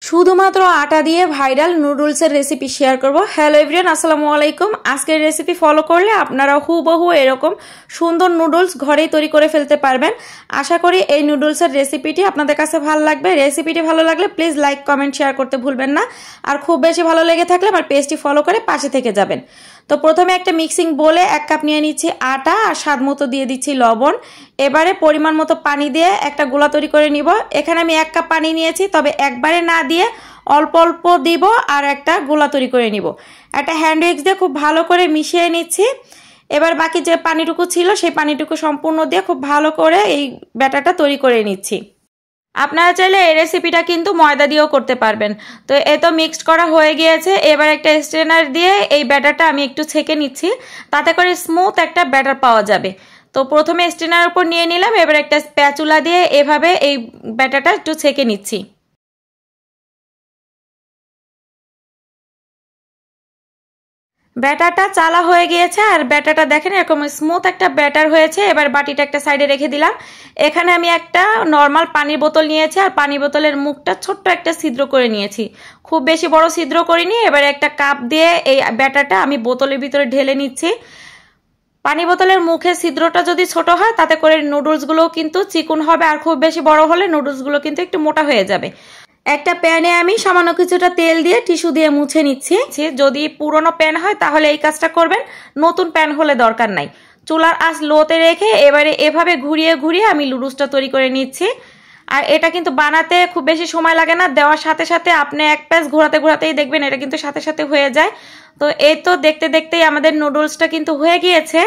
শুধুমাত্র আটা দিয়ে ভাইরাল নুডলসের রেসিপি শেয়ার করব। হ্যালো এভরিওয়ান, আসসালামু আলাইকুম। আজকের রেসিপি ফলো করলে আপনারা হুবহু এরকম সুন্দর নুডলস ঘরেই তৈরি করে ফেলতে পারবেন। আশা করি এই নুডলসের রেসিপিটি আপনাদের কাছে ভালো লাগবে। রেসিপিটি ভালো লাগলে প্লিজ লাইক, কমেন্ট, শেয়ার করতে ভুলবেন না। আর খুব বেশি ভালো লেগে থাকলে আমার পেজটি ফলো করে পাশে থেকে যাবেন। তো প্রথমে একটা মিক্সিং বোলে 1 কাপ নিয়ে নিচ্ছি আটা আর স্বাদ মতো দিয়ে দিচ্ছি লবণ। এবারে পরিমাণ মতো পানি দিয়ে একটা গোলা তৈরি করে নিব। এখানে আমি 1 কাপ পানি নিয়েছি, তবে একবারে না দিয়ে অল্প অল্প দিব আর একটা গোলা তৈরি করে নিব। একটা হ্যান্ড উইক্স দিয়ে খুব ভালো করে মিশিয়ে নিচ্ছি। এবার বাকি যে পানিটুকু ছিল সেই পানিটুকু সম্পূর্ণ দিয়ে খুব ভালো করে এই ব্যাটারটা তৈরি করে নিচ্ছি। আপনারা চাইলে এই রেসিপিটা কিন্তু ময়দা দিয়েও করতে পারবেন। তো এ তো মিক্সড করা হয়ে গিয়েছে। এবার একটা স্ট্রেনার দিয়ে এই ব্যাটারটা আমি একটু ছেঁকে নিচ্ছি, তাতে করে স্মুথ একটা ব্যাটার পাওয়া যাবে। তো প্রথমে স্ট্রেনার উপর নিয়ে নিলাম, এবার একটা স্প্যাচুলা দিয়ে এভাবে এই ব্যাটারটা একটু ছেঁকে নিচ্ছি। ব্যাটারটা চালা হয়ে গিয়েছে আর ব্যাটারটা দেখেন এরকম স্মুথ একটা ব্যাটার হয়েছে। এবার বাটিটা একটা সাইডে রেখে দিলাম। এখানে আমি একটা নর্মাল পানির বোতল নিয়েছি আর পানি বোতলের মুখটা ছোট্ট একটা ছিদ্র করে নিয়েছি, খুব বেশি বড় ছিদ্র করিনি। এবার একটা কাপ দিয়ে এই ব্যাটারটা আমি বোতলের ভিতরে ঢেলে নিচ্ছি। পানি বোতলের মুখের ছিদ্রটা যদি ছোট হয় তাতে করে নুডলসগুলো কিন্তু চিকন হবে, আর খুব বেশি বড় হলে নুডলসগুলো কিন্তু একটু মোটা হয়ে যাবে। একটা প্যানে আমি সামান্য কিছুটা তেল দিয়ে টিস্যু দিয়ে মুছে নিচ্ছি। যদি পুরনো প্যান হয় তাহলে এই কাজটা করবেন, নতুন প্যান হলে দরকার নাই। চুলার আঁচ লোতে রেখে এবারে এভাবে ঘুরিয়ে ঘুরিয়ে আমি নুডলসটা তৈরি করে নিচ্ছি। আর এটা কিন্তু বানাতে খুব বেশি সময় লাগে না, দেওয়ার সাথে সাথে আপনি এক প্যাচ ঘোরাতে ঘোরাতেই দেখবেন এটা কিন্তু সাথে সাথে হয়ে যায়। তো এই তো দেখতে দেখতেই আমাদের নুডলসটা কিন্তু হয়ে গিয়েছে।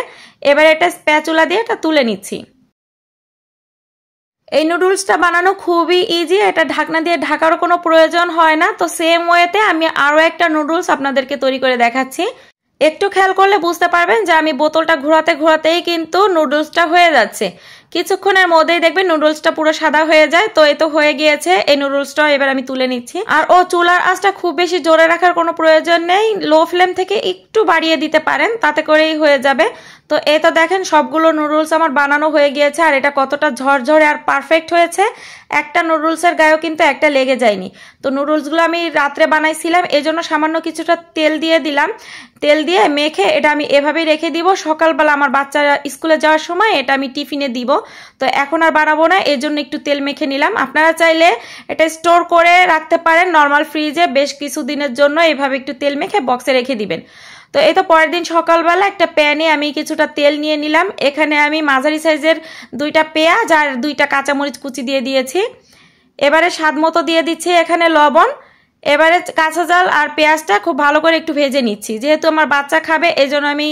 এবারে এটা স্প্যাচুলা দিয়ে এটা তুলে নিচ্ছি। এই নুডলসটা বানানো খুবই ইজি, এটা ঢাকনা দিয়ে ঢাকারও কোনো প্রয়োজন হয় না। তো সেম ওয়েতে আমি আরও একটা নুডলস আপনাদেরকে তৈরি করে দেখাচ্ছি। একটু খেয়াল করলে বুঝতে পারবেন যে আমি বোতলটা ঘোরাতে ঘোরাতেই কিন্তু নুডলসটা হয়ে যাচ্ছে। কিছুক্ষণের মধ্যেই দেখবেন নুডলসটা পুরো সাদা হয়ে যায়। তো এই তো হয়ে গিয়েছে এই নুডলসটা, এবার আমি তুলে নিচ্ছি। আর চুলার আঁচটা খুব বেশি জোরে রাখার কোনো প্রয়োজন নেই, লো ফ্লেম থেকে একটু বাড়িয়ে দিতে পারেন, তাতে করেই হয়ে যাবে। তো এই তো দেখেন সবগুলো নুডলস আমার বানানো হয়ে গিয়েছে আর এটা কতটা ঝরঝরে আর পারফেক্ট হয়েছে। একটা নুডলসের গায়েও কিন্তু একটা লেগে যায়নি। তো নুডলসগুলো আমি রাত্রে বানাইছিলাম, এজন্য সামান্য কিছুটা তেল দিয়ে দিলাম। তেল দিয়ে মেখে এটা আমি এভাবেই রেখে দিব। সকালবেলা আমার বাচ্চারা স্কুলে যাওয়ার সময় এটা আমি টিফিনে দিব। তো এখন আর বানাবো না, এজন্য একটু তেল মেখে নিলাম। আপনারা চাইলে এটা স্টোর করে রাখতে পারেন নর্মাল ফ্রিজে বেশ কিছু দিনের জন্য। এভাবে একটু তেল মেখে বক্সে রেখে দিবেন। তো এই তো পরের দিন সকালবেলা একটা প্যানে আমি কিছুটা তেল নিয়ে নিলাম। এখানে আমি মাঝারি সাইজের 2টা পেঁয়াজ আর 2টা কাঁচামরিচ কুচি দিয়ে দিয়েছি। এবারে স্বাদ মতো দিয়ে দিচ্ছি এখানে লবণ। এবারে কাঁচা ঝাল আর পেঁয়াজটা খুব ভালো করে একটু ভেজে নিচ্ছি। যেহেতু আমার বাচ্চা খাবে এজন্য আমি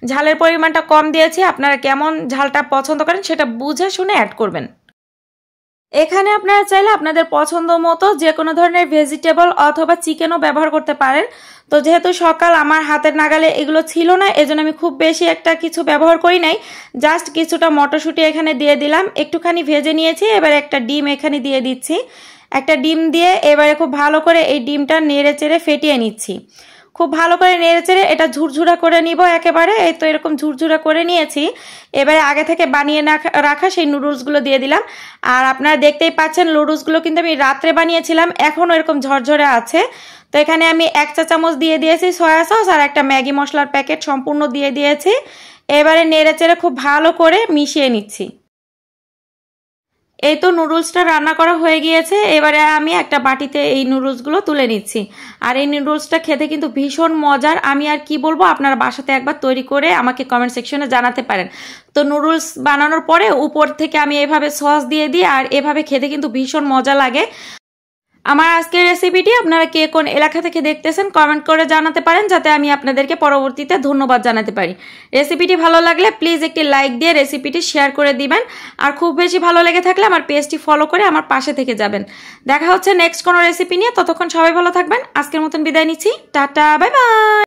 ঝালের পরিমাণটা কম দিয়েছি। আপনারা কেমন ঝালটা পছন্দ করেন সেটা বুঝে শুনে অ্যাড করবেন। এখানে আপনারা চাইলে আপনাদের পছন্দ মতো যে কোনো ধরনের ভেজিটেবল অথবা চিকেনও ব্যবহার করতে পারেন। তো যেহেতু সকাল আমার হাতের নাগালে এগুলো ছিল না, এজন্য আমি খুব বেশি একটা কিছু ব্যবহার করি নাই। জাস্ট কিছুটা মটরশুঁটি এখানে দিয়ে দিলাম, একটুখানি ভেজে নিয়েছি। এবার একটা ডিম এখানে দিয়ে দিচ্ছি। একটা ডিম দিয়ে এবারে খুব ভালো করে এই ডিমটা নেড়ে চেড়ে ফেটিয়ে নিচ্ছি। খুব ভালো করে নেড়ে চেড়ে এটা ঝুরঝুরা করে নিব একেবারে। এই তো এরকম ঝুরঝুরা করে নিয়েছি। এবারে আগে থেকে বানিয়ে রাখা সেই নুডলসগুলো দিয়ে দিলাম। আর আপনারা দেখতেই পাচ্ছেন নুডলসগুলো কিন্তু আমি রাত্রে বানিয়েছিলাম, এখনও এরকম ঝরঝরে আছে। তো এখানে আমি 1 চা চামচ দিয়ে দিয়েছি সয়া সস আর একটা ম্যাগি মশলার প্যাকেট সম্পূর্ণ দিয়ে দিয়েছি। এবারে নেড়ে চেড়ে খুব ভালো করে মিশিয়ে নিচ্ছি। এই তো নুডলসটা রান্না করা হয়ে গিয়েছে। এবারে আমি একটা বাটিতে এই নুডলসগুলো তুলে নিচ্ছি। আর এই নুডলসটা খেতে কিন্তু ভীষণ মজার। আমি আর কি বলবো, আপনারা বাসাতে একবার তৈরি করে আমাকে কমেন্ট সেকশনে জানাতে পারেন। তো নুডলস বানানোর পরে উপর থেকে আমি এভাবে সস দিয়ে দিই আর এভাবে খেতে কিন্তু ভীষণ মজা লাগে। আমার আজকের রেসিপিটি আপনারা কে কোন এলাকা থেকে দেখতেছেন কমেন্ট করে জানাতে পারেন, যাতে আমি আপনাদেরকে পরবর্তীতে ধন্যবাদ জানাতে পারি। রেসিপিটি ভালো লাগলে প্লিজ একটি লাইক দিয়ে রেসিপিটি শেয়ার করে দিবেন। আর খুব বেশি ভালো লেগে থাকলে আমার পেজটি ফলো করে আমার পাশে থেকে যাবেন। দেখা হচ্ছে নেক্সট কোনো রেসিপি নিয়ে, ততক্ষণ সবাই ভালো থাকবেন। আজকের মতন বিদায় নিচ্ছি, টাটা, বাই বাই।